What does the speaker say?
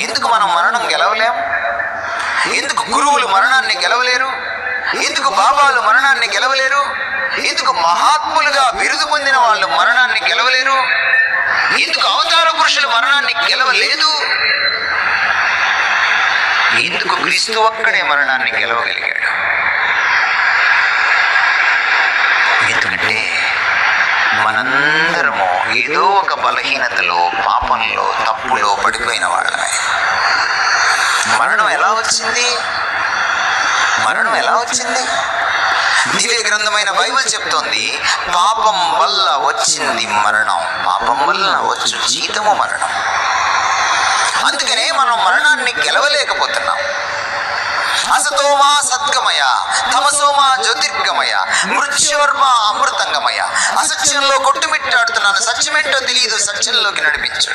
ఎందుకు మనం మరణం గెలవలేం? ఎందుకు గురువులు మరణాన్ని గెలవలేరు? ఎందుకు బాబాలు మరణాన్ని గెలవలేరు? ఎందుకు మహాత్ములుగా బిరుదు పొందిన వాళ్ళు మరణాన్ని గెలవలేరు? ఎందుకు అవతార పురుషులు మరణాన్ని గెలవలేదు? ఎందుకు క్రీస్తు ఒక్కడే మరణాన్ని గెలవగలిగాడు? ఎందుకంటే మనందరము ఏదో ఒక బలహీనతలో, పాపంలో, తప్పులో పడిపోయిన వాళ్ళమే. మరణం ఎలా వచ్చింది? మరణం ఎలా వచ్చింది? దివ్య గ్రంథమైన బైబిల్ చెప్తోంది, పాపం వల్ల వచ్చింది మరణం, పాపం వల్ల వచ్చు జీతము మరణం. అందుకనే మనం మరణాన్ని గెలవలేకపోతున్నాం. అసతోమా సద్గమయ, తమసోమా జ్యోతిర్గమయ, మృత్యోర్మ అమృతంగమయ. అసత్యంలో కొట్టుమిట్టాడుతున్నాను, సత్యమేంటో తెలియదు, సత్యంలోకి నడిపించు.